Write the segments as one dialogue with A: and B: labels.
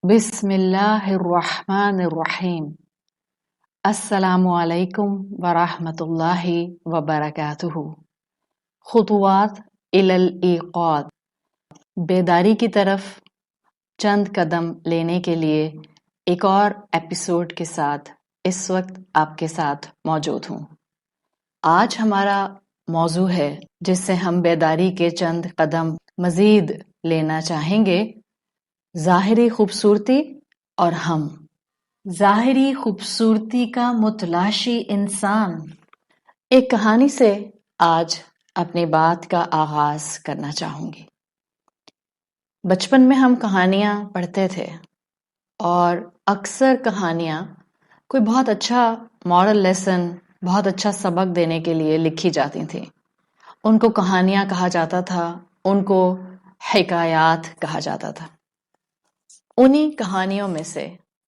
A: بسم اللہ الرحمن الرحیم۔ السلام علیکم ورحمۃ اللہ وبرکاتہ۔ خطوات الی الایقاظ، بیداری کی طرف چند قدم لینے کے لیے ایک اور ایپیسوڈ کے ساتھ اس وقت آپ کے ساتھ موجود ہوں۔ آج ہمارا موضوع ہے جس سے ہم بیداری کے چند قدم مزید لینا چاہیں گے، ظاہری خوبصورتی اور ہم۔ ظاہری خوبصورتی کا متلاشی انسان، ایک کہانی سے آج اپنی بات کا آغاز کرنا چاہوں گی۔ بچپن میں ہم کہانیاں پڑھتے تھے اور اکثر کہانیاں کوئی بہت اچھا مورل لیسن، بہت اچھا سبق دینے کے لیے لکھی جاتی تھیں۔ ان کو کہانیاں کہا جاتا تھا، ان کو حکایات کہا جاتا تھا۔ انہی کہانیوں میں سے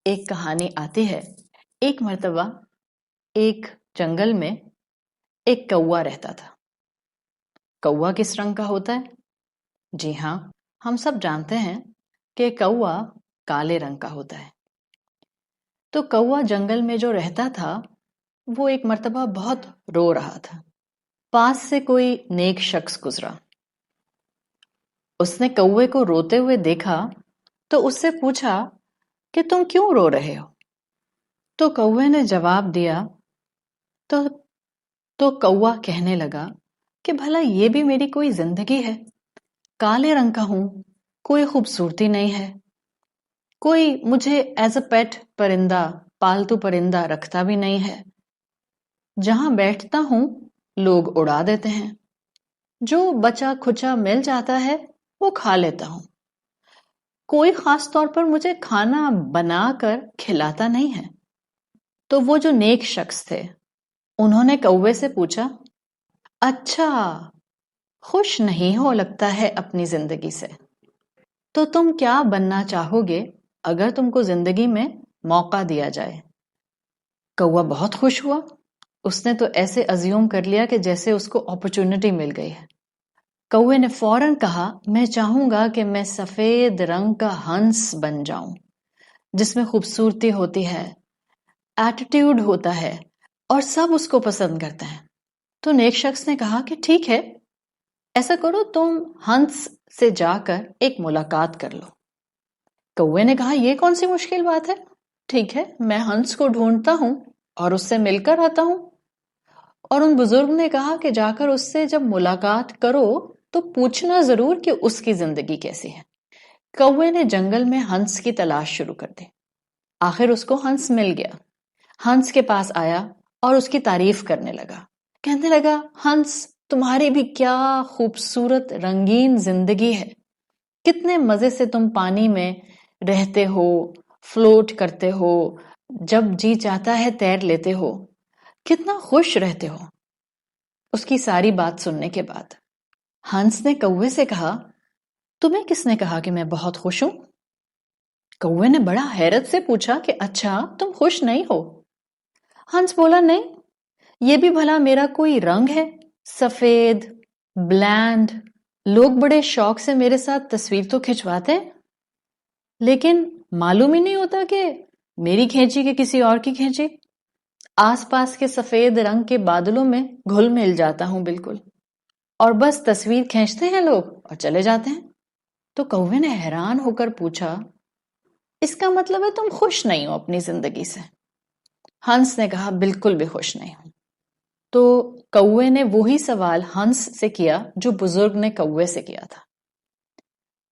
A: ایک کہانی آتی ہے، ایک مرتبہ ایک جنگل میں ایک کوا رہتا تھا۔ کوا کس رنگ کا ہوتا ہے؟ جی ہاں، ہم سب جانتے ہیں کہ کوا کالے رنگ کا ہوتا ہے۔ تو کوا جنگل میں جو رہتا تھا وہ ایک مرتبہ بہت رو رہا تھا۔ پاس سے کوئی نیک شخص گزرا، اس نے کوے کو روتے ہوئے دیکھا تو اس سے پوچھا کہ تم کیوں رو رہے ہو؟ تو کوے نے جواب دیا تو کوا کہنے لگا کہ بھلا یہ بھی میری کوئی زندگی ہے؟ کالے رنگ کا ہوں، کوئی خوبصورتی نہیں ہے، کوئی مجھے ایز اے پیٹ پرندہ، پالتو پرندہ رکھتا بھی نہیں ہے۔ جہاں بیٹھتا ہوں لوگ اڑا دیتے ہیں، جو بچا کھچا مل جاتا ہے وہ کھا لیتا ہوں، کوئی خاص طور پر مجھے کھانا بنا کر کھلاتا نہیں ہے۔ تو وہ جو نیک شخص تھے انہوں نے کوے سے پوچھا، اچھا خوش نہیں ہو لگتا ہے اپنی زندگی سے، تو تم کیا بننا چاہو گے اگر تم کو زندگی میں موقع دیا جائے؟ کوا بہت خوش ہوا، اس نے تو ایسے ازیوم کر لیا کہ جیسے اس کو اپرچونٹی مل گئی ہے۔ کوے نے فوراً کہا، میں چاہوں گا کہ میں سفید رنگ کا ہنس بن جاؤں، جس میں خوبصورتی ہوتی ہے، ایٹیٹیوڈ ہوتا ہے اور سب اس کو پسند کرتے ہیں۔ تو نیک شخص نے کہا کہ ٹھیک ہے، ایسا کرو تم ہنس سے جا کر ایک ملاقات کر لو۔ کوے نے کہا یہ کون سی مشکل بات ہے، ٹھیک ہے میں ہنس کو ڈھونڈتا ہوں اور اس سے مل کر آتا ہوں۔ اور ان بزرگ نے کہا کہ جا کر اس سے جب ملاقات کرو تو پوچھنا ضرور کہ اس کی زندگی کیسی ہے۔ کوے نے جنگل میں ہنس کی تلاش شروع کر دی، آخر اس کو ہنس مل گیا۔ ہنس کے پاس آیا اور اس کی تعریف کرنے لگا، کہنے لگا، ہنس تمہاری بھی کیا خوبصورت رنگین زندگی ہے، کتنے مزے سے تم پانی میں رہتے ہو، فلوٹ کرتے ہو، جب جی چاہتا ہے تیر لیتے ہو، کتنا خوش رہتے ہو۔ اس کی ساری بات سننے کے بعد ہنس نے کوے سے کہا، تمہیں کس نے کہا کہ میں بہت خوش ہوں؟ کوے نے بڑا حیرت سے پوچھا کہ اچھا تم خوش نہیں ہو؟ ہنس بولا، نہیں، یہ بھی بھلا میرا کوئی رنگ ہے؟ سفید، بلینڈ، لوگ بڑے شوق سے میرے ساتھ تصویر تو کھنچواتے ہیں، لیکن معلوم ہی نہیں ہوتا کہ میری کھینچی کہ کسی اور کی کھینچی۔ آس پاس کے سفید رنگ کے بادلوں میں گھل مل جاتا ہوں بالکل، اور بس تصویر کھینچتے ہیں لوگ اور چلے جاتے ہیں۔ تو کوے نے حیران ہو کر پوچھا، اس کا مطلب ہے تم خوش نہیں ہو اپنی زندگی سے؟ ہنس نے کہا، بالکل بھی خوش نہیں ہوں۔ تو کوے نے وہی سوال ہنس سے کیا جو بزرگ نے کوے سے کیا تھا،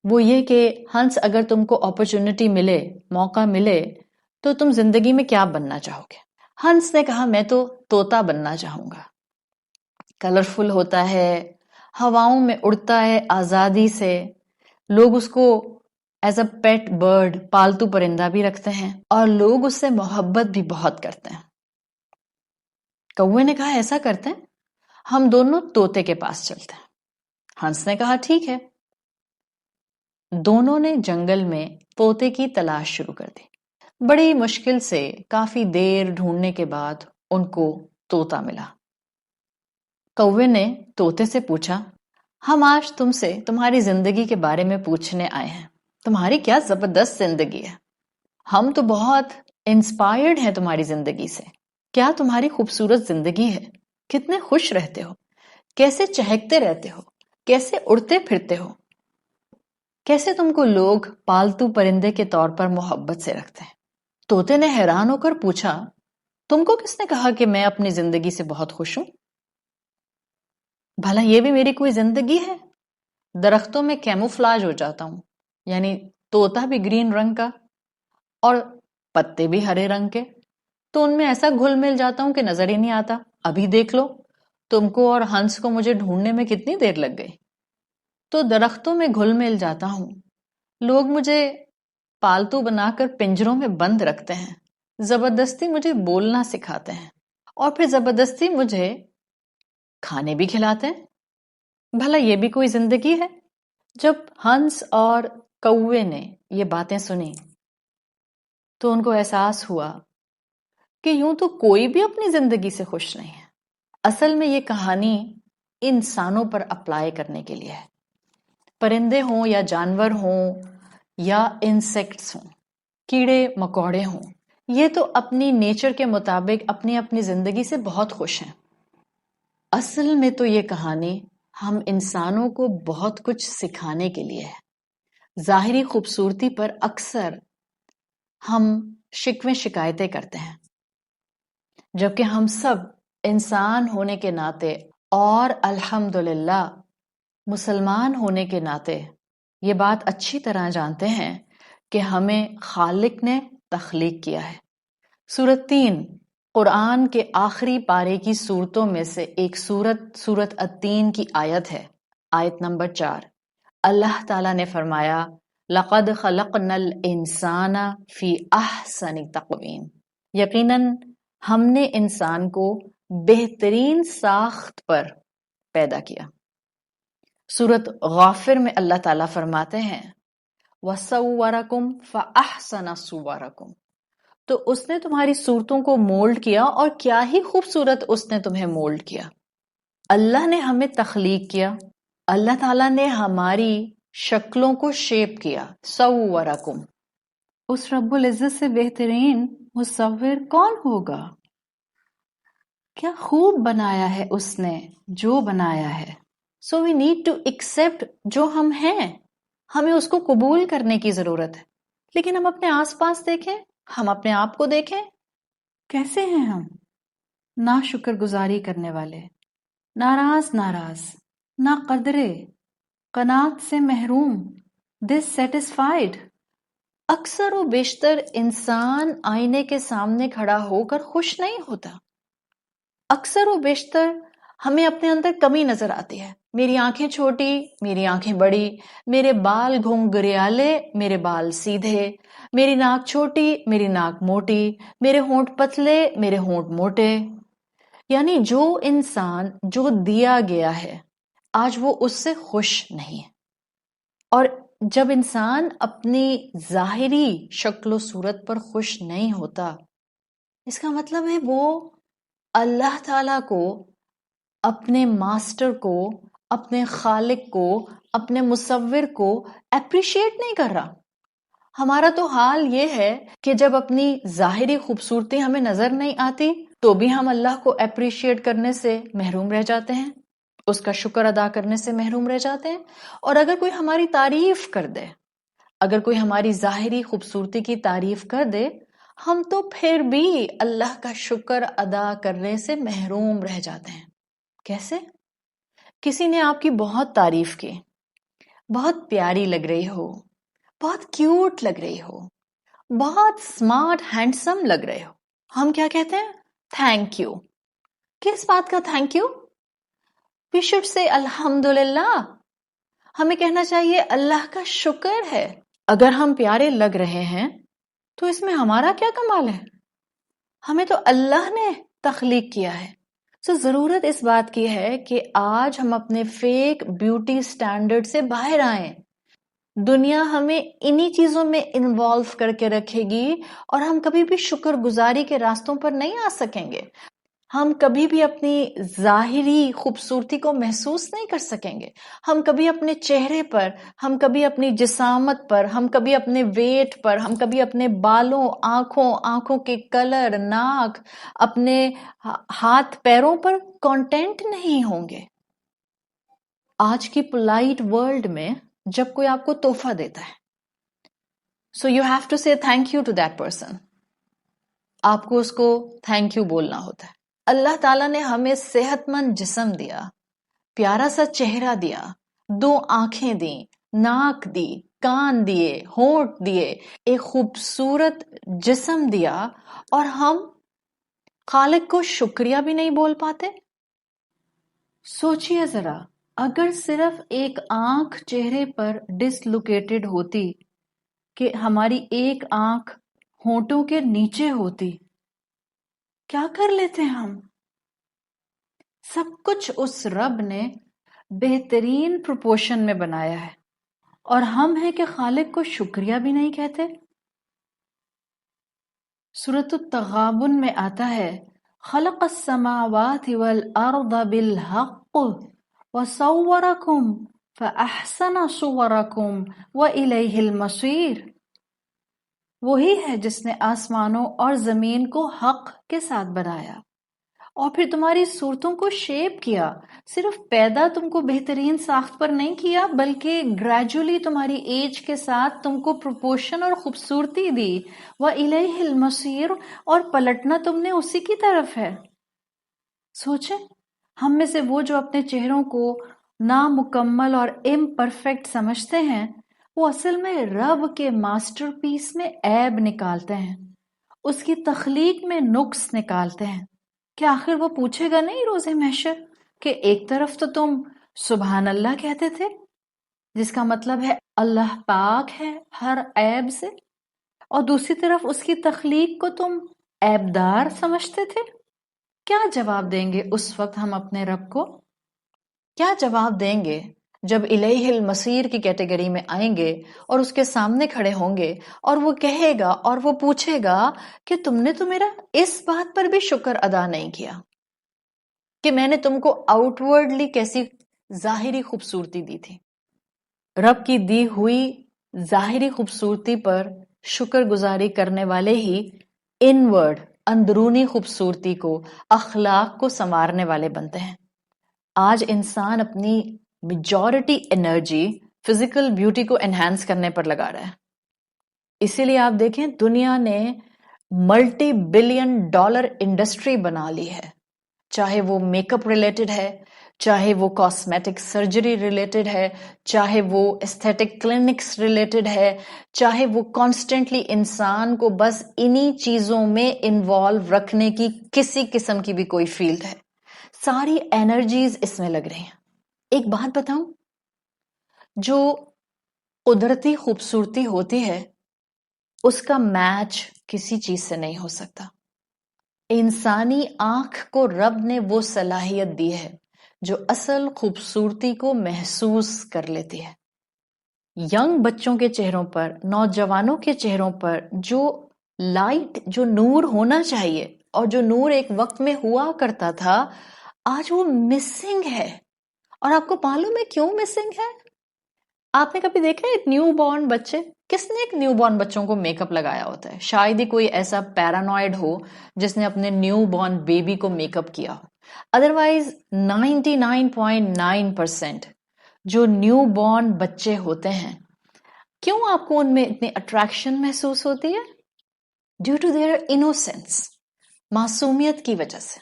A: وہ یہ کہ ہنس اگر تم کو اپرچونٹی ملے، موقع ملے، تو تم زندگی میں کیا بننا چاہو گے؟ ہنس نے کہا، میں تو طوطا بننا چاہوں گا، کلرفل ہوتا ہے، ہواؤں میں اڑتا ہے آزادی سے، لوگ اس کو ایز اے پیٹ برڈ، پالتو پرندہ بھی رکھتے ہیں، اور لوگ اس سے محبت بھی بہت کرتے ہیں۔ کوے نے کہا، ایسا کرتے ہیں ہم دونوں طوطے کے پاس چلتے ہیں۔ ہنس نے کہا، ٹھیک ہے۔ دونوں نے جنگل میں طوطے کی تلاش شروع کر دی۔ بڑی مشکل سے کافی دیر ڈھونڈنے کے بعد ان کو طوطا ملا۔ کوے نے طوطے سے پوچھا، ہم آج تم سے تمہاری زندگی کے بارے میں پوچھنے آئے ہیں، تمہاری کیا زبردست زندگی ہے، ہم تو بہت انسپائرڈ ہیں تمہاری زندگی سے. کیا تمہاری خوبصورت زندگی ہے؟ کتنے خوش رہتے ہو، کیسے چہکتے رہتے ہو، کیسے اڑتے پھرتے ہو، کیسے تم کو لوگ پالتو پرندے کے طور پر محبت سے رکھتے ہیں. طوطے نے حیران ہو کر پوچھا، تم کو کس نے کہا کہ میں اپنی زندگی سے بہت خوش ہوں؟ بھلا یہ بھی میری کوئی زندگی ہے؟ درختوں میں کیموفلاج ہو جاتا ہوں، یعنی طوطا بھی گرین رنگ کا اور پتے بھی ہرے رنگ کے، تو ان میں ایسا گھل مل جاتا ہوں کہ نظر ہی نہیں آتا. ابھی دیکھ لو، تم کو اور ہنس کو مجھے ڈھونڈنے میں کتنی دیر لگ گئی. تو درختوں میں گھل مل جاتا ہوں. لوگ مجھے پالتو بنا کر پنجروں میں بند رکھتے ہیں، زبردستی مجھے بولنا سکھاتے ہیں، اور پھر زبردستی مجھے کھانے بھی کھلاتے ہیں. بھلا یہ بھی کوئی زندگی ہے؟ جب ہنس اور کوے نے یہ باتیں سنی تو ان کو احساس ہوا کہ یوں تو کوئی بھی اپنی زندگی سے خوش نہیں ہے. اصل میں یہ کہانی انسانوں پر اپلائی کرنے کے لیے ہے. پرندے ہوں یا جانور ہوں یا انسیکٹس ہوں، کیڑے مکوڑے ہوں، یہ تو اپنی نیچر کے مطابق اپنی اپنی زندگی سے بہت خوش ہیں. اصل میں تو یہ کہانی ہم انسانوں کو بہت کچھ سکھانے کے لیے ہے. ظاہری خوبصورتی پر اکثر ہم شکوے شکایتیں کرتے ہیں، جبکہ ہم سب انسان ہونے کے ناطے اور الحمدللہ مسلمان ہونے کے ناطے یہ بات اچھی طرح جانتے ہیں کہ ہمیں خالق نے تخلیق کیا ہے. سورۃ 3 قرآن کے آخری پارے کی صورتوں میں سے ایک سورۃ التین کی آیت ہے، آیت نمبر 4. اللہ تعالیٰ نے فرمایا، لَقَدْ خَلَقْنَا الْإِنسَانَ فِي أَحْسَنِ تَقْوِيمٍ، یقیناً ہم نے انسان کو بہترین ساخت پر پیدا کیا. سورۃ غافر میں اللہ تعالیٰ فرماتے ہیں، وَصَوَّرَكُمْ فَأَحْسَنَ صُوَرَكُمْ، تو اس نے تمہاری صورتوں کو مولڈ کیا، اور کیا ہی خوبصورت اس نے تمہیں مولڈ کیا. اللہ نے ہمیں تخلیق کیا، اللہ تعالیٰ نے ہماری شکلوں کو شیپ کیا. صورکم، اس رب العزت سے بہترین مصور کون ہوگا؟ کیا خوب بنایا ہے اس نے جو بنایا ہے. سو وی نیڈ ٹو ایکسپٹ جو ہم ہیں، ہمیں اس کو قبول کرنے کی ضرورت ہے. لیکن ہم اپنے آس پاس دیکھیں، ہم اپنے آپ کو دیکھیں، کیسے ہیں ہم؟ نا شکر گزاری کرنے والے، ناراض نا قدرے، قناعت سے محروم، ڈس سیٹسفائیڈ. اکثر و بیشتر انسان آئینے کے سامنے کھڑا ہو کر خوش نہیں ہوتا. اکثر و بیشتر ہمیں اپنے اندر کمی نظر آتی ہے. میری آنکھیں چھوٹی، میری آنکھیں بڑی، میرے بال گھنگریالے، میرے بال سیدھے، میری ناک چھوٹی، میری ناک موٹی، میرے ہونٹ پتلے، میرے ہونٹ موٹے. یعنی جو انسان جو دیا گیا ہے آج وہ اس سے خوش نہیں ہے. اور جب انسان اپنی ظاہری شکل و صورت پر خوش نہیں ہوتا، اس کا مطلب ہے وہ اللہ تعالیٰ کو، اپنے ماسٹر کو، اپنے خالق کو، اپنے مصور کو اپریشیٹ نہیں کر رہا. ہمارا تو حال یہ ہے کہ جب اپنی ظاہری خوبصورتی ہمیں نظر نہیں آتی تو بھی ہم اللہ کو اپریشیٹ کرنے سے محروم رہ جاتے ہیں، اس کا شکر ادا کرنے سے محروم رہ جاتے ہیں. اور اگر کوئی ہماری تعریف کر دے، اگر کوئی ہماری ظاہری خوبصورتی کی تعریف کر دے، ہم تو پھر بھی اللہ کا شکر ادا کرنے سے محروم رہ جاتے ہیں. کیسے؟ کسی نے آپ کی بہت تعریف کی، بہت پیاری لگ رہی ہو، بہت کیوٹ لگ رہی ہو، بہت سمارٹ ہینڈسم لگ رہے ہو، ہم کیا کہتے ہیں؟ Thank you. کس بات کا thank you? We should say الحمدللہ. ہمیں کہنا چاہیے اللہ کا شکر ہے. اگر ہم پیارے لگ رہے ہیں تو اس میں ہمارا کیا کمال ہے؟ ہمیں تو اللہ نے تخلیق کیا ہے. سو ضرورت اس بات کی ہے کہ آج ہم اپنے فیک بیوٹی سٹینڈرڈ سے باہر آئیں. دنیا ہمیں انہی چیزوں میں انوالو کر کے رکھے گی اور ہم کبھی بھی شکر گزاری کے راستوں پر نہیں آ سکیں گے. ہم کبھی بھی اپنی ظاہری خوبصورتی کو محسوس نہیں کر سکیں گے. ہم کبھی اپنے چہرے پر، ہم کبھی اپنی جسامت پر، ہم کبھی اپنے ویٹ پر، ہم کبھی اپنے بالوں، آنکھوں کے کلر، ناک، اپنے ہاتھ پیروں پر کانٹینٹ نہیں ہوں گے. آج کی پولائٹ ورلڈ میں جب کوئی آپ کو تحفہ دیتا ہے، so you have to say thank you to that person. آپ کو اس کو تھینک یو بولنا ہوتا ہے. اللہ تعالیٰ نے ہمیں صحت مند جسم دیا، پیارا سا چہرہ دیا، 2 آنکھیں دیں، ناک دی، کان دیے، ہونٹ دیے، ایک خوبصورت جسم دیا، اور ہم خالق کو شکریہ بھی نہیں بول پاتے. سوچئے ذرا، اگر صرف ایک آنکھ چہرے پر ڈس لوکیٹڈ ہوتی، کہ ہماری ایک آنکھ ہونٹوں کے نیچے ہوتی، کیا کر لیتے ہم؟ سب کچھ اس رب نے بہترین پروپورشن میں بنایا ہے، اور ہم ہیں کہ خالق کو شکریہ بھی نہیں کہتے. سورۃ التغابن میں آتا ہے، خلق السماوات والارض بالحق وصورکم فاحسن صورکم والیہ المصیر. وہی ہے جس نے آسمانوں اور زمین کو حق کے ساتھ بنایا اور پھر تمہاری صورتوں کو شیپ کیا. صرف پیدا تم کو بہترین ساخت پر نہیں کیا، بلکہ گریجولی تمہاری ایج کے ساتھ تم کو پروپورشن اور خوبصورتی دی. وَإِلَيْهِ الْمَصِيرُ، اور پلٹنا تم نے اسی کی طرف ہے. سوچیں، ہم میں سے وہ جو اپنے چہروں کو نامکمل اور امپرفیکٹ سمجھتے ہیں، وہ اصل میں رب کے ماسٹر پیس میں عیب نکالتے ہیں، اس کی تخلیق میں نقص نکالتے ہیں. کہ آخر وہ پوچھے گا نہیں روز محشر کہ ایک طرف تو تم سبحان اللہ کہتے تھے، جس کا مطلب ہے اللہ پاک ہے ہر عیب سے، اور دوسری طرف اس کی تخلیق کو تم عیبدار سمجھتے تھے. کیا جواب دیں گے اس وقت ہم اپنے رب کو؟ کیا جواب دیں گے جب الیہ المصیر کی کیٹیگری میں آئیں گے اور اس کے سامنے کھڑے ہوں گے، اور وہ کہے گا اور وہ پوچھے گا کہ تم نے تو میرا اس بات پر بھی شکر ادا نہیں کیا کہ میں نے تم کو آؤٹ ورڈلی کیسی ظاہری خوبصورتی دی تھی. رب کی دی ہوئی ظاہری خوبصورتی پر شکر گزاری کرنے والے ہی انورڈ اندرونی خوبصورتی کو، اخلاق کو سنوارنے والے بنتے ہیں. آج انسان اپنی میجورٹی انرجی فزیکل بیوٹی کو انہینس کرنے پر لگا رہا ہے. اسی لیے آپ دیکھیں دنیا نے ملٹی بلین ڈالر انڈسٹری بنا لی ہے، چاہے وہ میک اپ ریلیٹڈ ہے، چاہے وہ کاسمیٹک سرجری ریلیٹڈ ہے، چاہے وہ ایستھیٹک کلینکس ریلیٹڈ ہے، چاہے وہ کانسٹنٹلی انسان کو بس انہی چیزوں میں انوالو رکھنے کی کسی قسم کی بھی کوئی فیلڈ ہے، ساری انرجیز اس میں لگ رہی ہیں. ایک بات بتاؤں، جو قدرتی خوبصورتی ہوتی ہے اس کا میچ کسی چیز سے نہیں ہو سکتا. انسانی آنکھ کو رب نے وہ صلاحیت دی ہے جو اصل خوبصورتی کو محسوس کر لیتی ہے. ینگ بچوں کے چہروں پر، نوجوانوں کے چہروں پر جو لائٹ، جو نور ہونا چاہیے اور جو نور ایک وقت میں ہوا کرتا تھا، آج وہ مسنگ ہے. اور آپ کو معلوم ہے کیوں مسنگ ہے؟ آپ نے کبھی دیکھا ہے ایک نیو بورن بچے، کس نے ایک نیو بورن بچوں کو میک اپ لگایا ہوتا ہے؟ شاید ہی کوئی ایسا پیرانوائڈ ہو جس نے اپنے نیو بورن بیبی کو میک اپ کیا ہو. ادروائز 99.9% جو نیو بورن بچے ہوتے ہیں، کیوں آپ کو ان میں اتنی اٹریکشن محسوس ہوتی ہے؟ ڈیو ٹو دیئر انوسینس، معصومیت کی وجہ سے.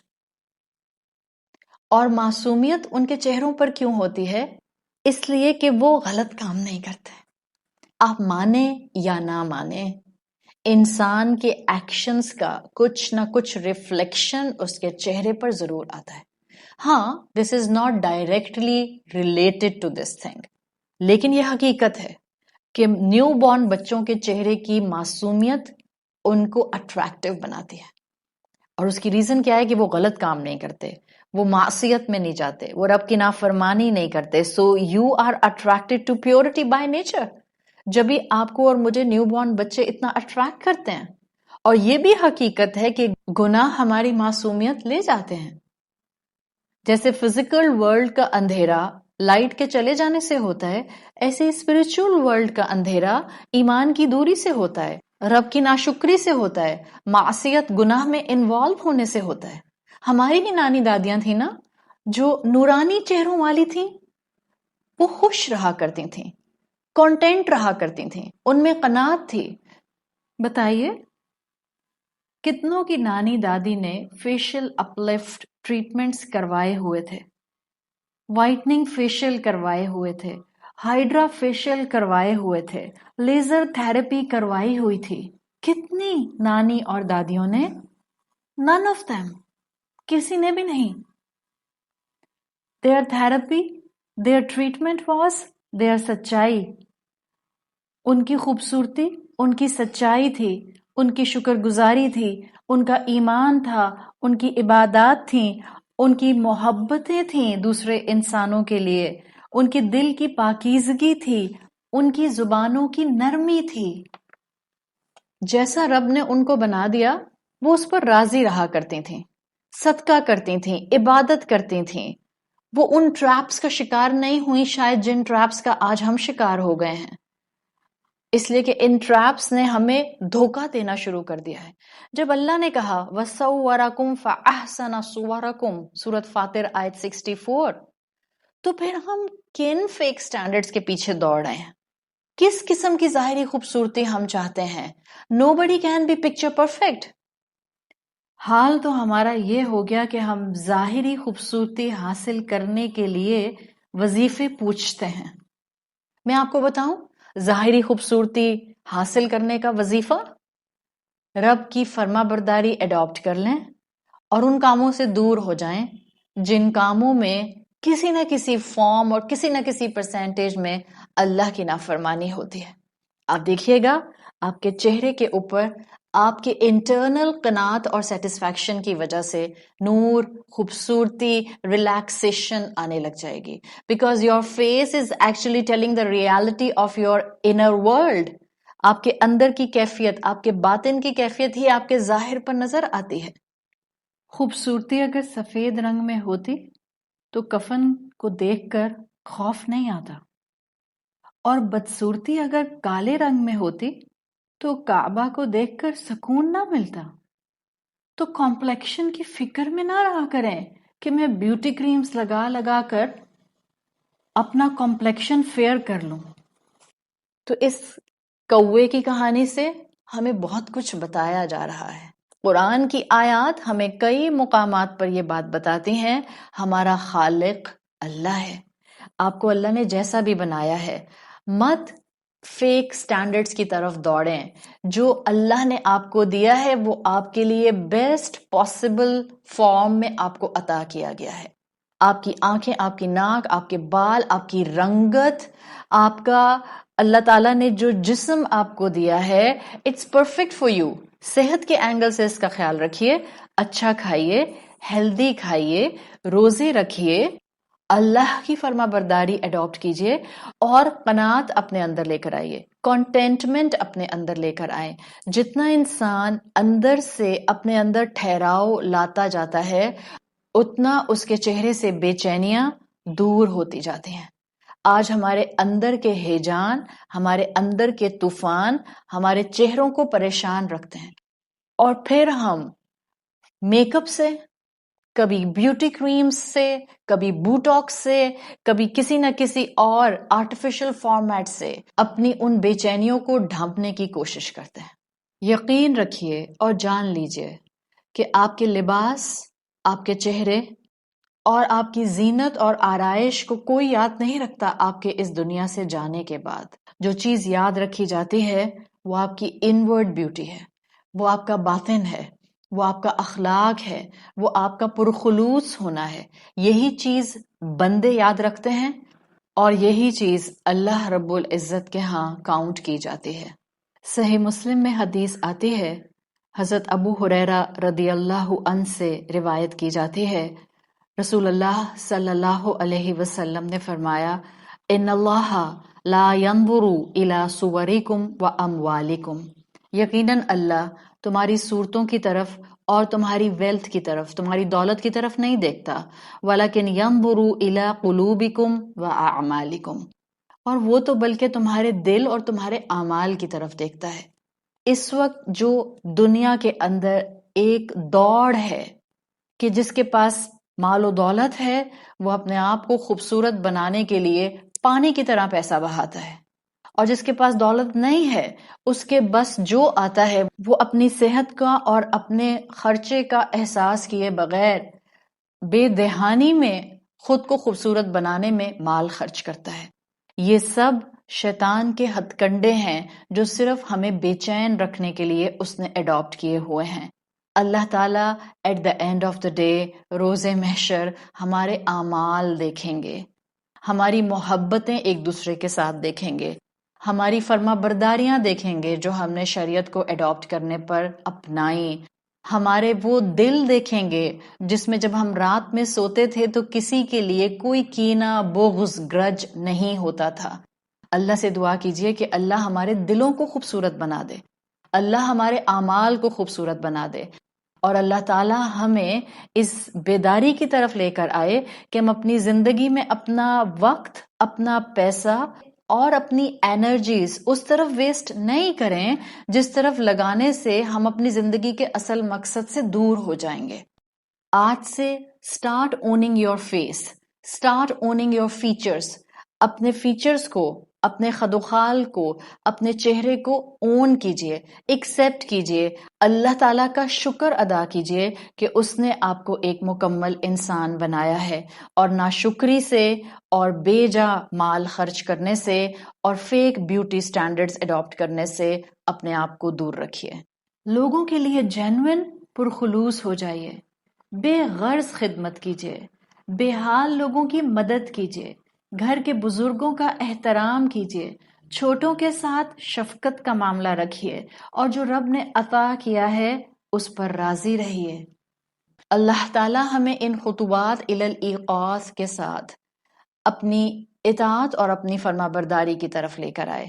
A: اور معصومیت ان کے چہروں پر کیوں ہوتی ہے؟ اس لیے کہ وہ غلط کام نہیں کرتے. آپ مانیں یا نہ مانیں، انسان کے ایکشنز کا کچھ نہ کچھ ریفلیکشن اس کے چہرے پر ضرور آتا ہے. ہاں، this is not directly related to this thing, لیکن یہ حقیقت ہے کہ نیو بورن بچوں کے چہرے کی معصومیت ان کو اٹریکٹیو بناتی ہے. اور اس کی ریزن کیا ہے کہ وہ غلط کام نہیں کرتے، وہ معصیت میں نہیں جاتے، وہ رب کی نافرمانی نہیں کرتے. So you are attracted to purity by nature. جب بھی آپ کو اور مجھے نیو بورن بچے اتنا اٹریکٹ کرتے ہیں، اور یہ بھی حقیقت ہے کہ گناہ ہماری معصومیت لے جاتے ہیں. جیسے فزیکل ورلڈ کا اندھیرا لائٹ کے چلے جانے سے ہوتا ہے، ایسے اسپرچل ورلڈ کا اندھیرا ایمان کی دوری سے ہوتا ہے، رب کی ناشکری سے ہوتا ہے، معصیت گناہ میں انوالو ہونے سے ہوتا ہے. ہماری بھی نانی دادیاں تھیں نا جو نورانی چہروں والی تھیں، وہ خوش رہا کرتی تھیں، کانٹینٹ رہا کرتی تھیں، ان میں قناعت تھی. بتائیے کتنوں کی نانی دادی نے فیشل اپلفٹ ٹریٹمنٹس کروائے ہوئے تھے، وائٹننگ فیشل کروائے ہوئے تھے، ہائیڈرا فیشل کروائے ہوئے تھے، لیزر تھراپی کروائی ہوئی تھی. کتنی نانی اور دادیوں نے؟ none of them، کسی نے بھی نہیں. their therapy, their treatment was their سچائی. ان کی خوبصورتی ان کی سچائی تھی، ان کی شکر گزاری تھی، ان کا ایمان تھا، ان کی عبادات تھیں، ان کی محبتیں تھیں دوسرے انسانوں کے لیے، ان کی دل کی پاکیزگی تھی، ان کی زبانوں کی نرمی تھی. جیسا رب نے ان کو بنا دیا وہ اس پر راضی رہا کرتی تھیں، صدقہ کرتی تھیں، عبادت کرتی تھیں. وہ ان ٹریپس کا شکار نہیں ہوئی شاید جن ٹریپس کا آج ہم شکار ہو گئے ہیں، اس لیے کہ ان ٹریپس نے ہمیں دھوکہ دینا شروع کر دیا ہے. جب اللہ نے کہا وَصَوَّرَكُمْ فَأَحْسَنَ صُوَرَكُمْ سورۃ فاطر آیت 64، تو پھر ہم کن فیک سٹینڈرڈز کے پیچھے دوڑ رہے ہیں؟ کس قسم کی ظاہری خوبصورتی ہم چاہتے ہیں؟ Nobody can be picture perfect. حال تو ہمارا یہ ہو گیا کہ ہم ظاہری خوبصورتی حاصل کرنے کے لیے وظیفے پوچھتے ہیں. میں آپ کو بتاؤں ظاہری خوبصورتی حاصل کرنے کا وظیفہ، رب کی فرما برداری اڈاپٹ کر لیں اور ان کاموں سے دور ہو جائیں جن کاموں میں کسی نہ کسی فارم اور کسی نہ کسی پرسنٹیج میں اللہ کی نافرمانی ہوتی ہے. آپ دیکھیے گا آپ کے چہرے کے اوپر آپ کے انٹرنل قناعت اور سیٹسفیکشن کی وجہ سے نور، خوبصورتی، ریلیکسیشن آنے لگ جائے گی. Because your face is actually telling the reality of your inner world. آپ کے اندر کی کیفیت، آپ کے باطن کی کیفیت ہی آپ کے ظاہر پر نظر آتی ہے. خوبصورتی اگر سفید رنگ میں ہوتی تو کفن کو دیکھ کر خوف نہیں آتا، اور بدصورتی اگر کالے رنگ میں ہوتی تو کعبہ کو دیکھ کر سکون نہ ملتا. تو کمپلیکشن کی فکر میں نہ رہا کریں کہ میں بیوٹی کریمز لگا لگا کر اپنا کمپلیکشن فیئر کر لوں. تو اس کوے کی کہانی سے ہمیں بہت کچھ بتایا جا رہا ہے. قرآن کی آیات ہمیں کئی مقامات پر یہ بات بتاتی ہیں ہمارا خالق اللہ ہے. آپ کو اللہ نے جیسا بھی بنایا ہے، مت فیک سٹینڈرڈز کی طرف دوڑیں. جو اللہ نے آپ کو دیا ہے وہ آپ کے لیے بیسٹ پاسبل فارم میں آپ کو عطا کیا گیا ہے. آپ کی آنکھیں، آپ کی ناک، آپ کے بال، آپ کی رنگت، آپ کا اللہ تعالیٰ نے جو جسم آپ کو دیا ہے اٹس پرفیکٹ فار یو. صحت کے اینگل سے اس کا خیال رکھیے، اچھا کھائیے، ہیلدی کھائیے، روزے رکھیے، اللہ کی فرما برداری اڈاپٹ کیجئے اور قناعت اپنے اندر لے کر آئیے، کنٹینٹمنٹ اپنے اندر لے کر آئیں. جتنا انسان اندر سے اپنے اندر ٹھہراؤ لاتا جاتا ہے اتنا اس کے چہرے سے بے چینیاں دور ہوتی جاتی ہیں. آج ہمارے اندر کے ہیجان، ہمارے اندر کے طوفان ہمارے چہروں کو پریشان رکھتے ہیں، اور پھر ہم میک اپ سے، کبھی بیوٹی کریمز سے، کبھی بوٹاکس سے، کبھی کسی نہ کسی اور آرٹیفیشل فارمیٹ سے اپنی ان بے چینیوں کو ڈھانپنے کی کوشش کرتے ہیں. یقین رکھیے اور جان لیجئے کہ آپ کے لباس، آپ کے چہرے اور آپ کی زینت اور آرائش کو کوئی یاد نہیں رکھتا. آپ کے اس دنیا سے جانے کے بعد جو چیز یاد رکھی جاتی ہے وہ آپ کی انورڈ بیوٹی ہے، وہ آپ کا باطن ہے، وہ آپ کا اخلاق ہے، وہ آپ کا پرخلوص ہونا ہے. یہی چیز بندے یاد رکھتے ہیں اور یہی چیز اللہ رب العزت کے ہاں کاؤنٹ کی جاتی ہے. صحیح مسلم میں حدیث آتی ہے، حضرت ابو ہریرہ رضی اللہ عنہ سے روایت کی جاتی ہے، رسول اللہ صلی اللہ علیہ وسلم نے فرمایا ان اللہ لا ينظر الى صورکم و اموالکم. یقیناً اللہ تمہاری صورتوں کی طرف اور تمہاری ویلتھ کی طرف، تمہاری دولت کی طرف نہیں دیکھتا، وَلَكِنْ يَنْظُرُ إِلَىٰ قُلُوبِكُمْ وَأَعْمَالِكُمْ، اور وہ تو بلکہ تمہارے دل اور تمہارے اعمال کی طرف دیکھتا ہے۔ اس وقت جو دنیا کے اندر ایک دوڑ ہے کہ جس کے پاس مال و دولت ہے وہ اپنے آپ کو خوبصورت بنانے کے لیے پانی کی طرح پیسہ بہاتا ہے، اور جس کے پاس دولت نہیں ہے اس کے بس جو آتا ہے وہ اپنی صحت کا اور اپنے خرچے کا احساس کیے بغیر بے دہانی میں خود کو خوبصورت بنانے میں مال خرچ کرتا ہے۔ یہ سب شیطان کے ہتھ کنڈے ہیں جو صرف ہمیں بے چین رکھنے کے لیے اس نے اڈاپٹ کیے ہوئے ہیں۔ اللہ تعالیٰ at the end of the day روز محشر ہمارے اعمال دیکھیں گے، ہماری محبتیں ایک دوسرے کے ساتھ دیکھیں گے، ہماری فرما برداریاں دیکھیں گے جو ہم نے شریعت کو اڈاپٹ کرنے پر اپنائیں، ہمارے وہ دل دیکھیں گے جس میں جب ہم رات میں سوتے تھے تو کسی کے لیے کوئی کینہ، بغض، گرج نہیں ہوتا تھا۔ اللہ سے دعا کیجئے کہ اللہ ہمارے دلوں کو خوبصورت بنا دے، اللہ ہمارے اعمال کو خوبصورت بنا دے، اور اللہ تعالی ہمیں اس بیداری کی طرف لے کر آئے کہ ہم اپنی زندگی میں اپنا وقت، اپنا پیسہ اور اپنی انرجیز اس طرف ویسٹ نہیں کریں جس طرف لگانے سے ہم اپنی زندگی کے اصل مقصد سے دور ہو جائیں گے۔ آج سے start owning your face, start owning your features, اپنے فیچرز کو، اپنے خد و خال کو، اپنے چہرے کو اون کیجئے، ایکسیپٹ کیجئے، اللہ تعالیٰ کا شکر ادا کیجئے کہ اس نے آپ کو ایک مکمل انسان بنایا ہے، اور ناشکری سے اور بے جا مال خرچ کرنے سے اور فیک بیوٹی سٹینڈرڈز اڈاپٹ کرنے سے اپنے آپ کو دور رکھیے۔ لوگوں کے لیے جینوئن پرخلوص ہو جائیے، بے غرض خدمت کیجئے، بے حال لوگوں کی مدد کیجئے، گھر کے بزرگوں کا احترام کیجئے، چھوٹوں کے ساتھ شفقت کا معاملہ رکھیے، اور جو رب نے عطا کیا ہے اس پر راضی رہیے۔ اللہ تعالی ہمیں ان خطوات الی الایقاظ کے ساتھ اپنی اطاعت اور اپنی فرما برداری کی طرف لے کر آئے۔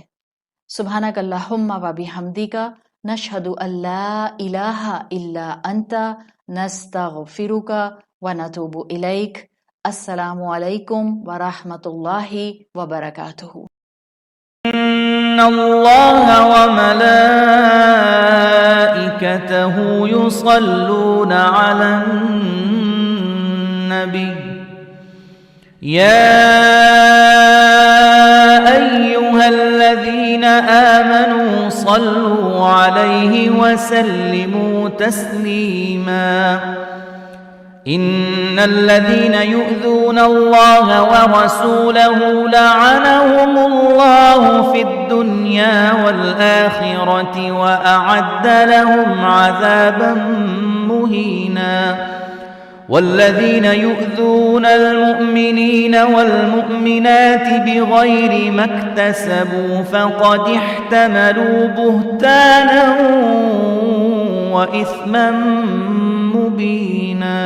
A: سبحانک اللہم و بحمدک، نشہد ان لا الہ الا انت، نستغفرک و نتوب الیک۔ السلام علیکم ورحمۃ اللہ وبرکاتہ۔
B: ان اللہ وملائکتہ یصلون علی النبی یا ایہا الذین آمنوا صلوا علیہ وسلموا تسلیما۔ ان الذين يؤذون الله ورسوله لعنهم الله في الدنيا والآخرة وأعد لهم عذابا مهينا، والذين يؤذون المؤمنين والمؤمنات بغير ما اكتسبوا فقد احتملوا بهتانا وإثما مبينا۔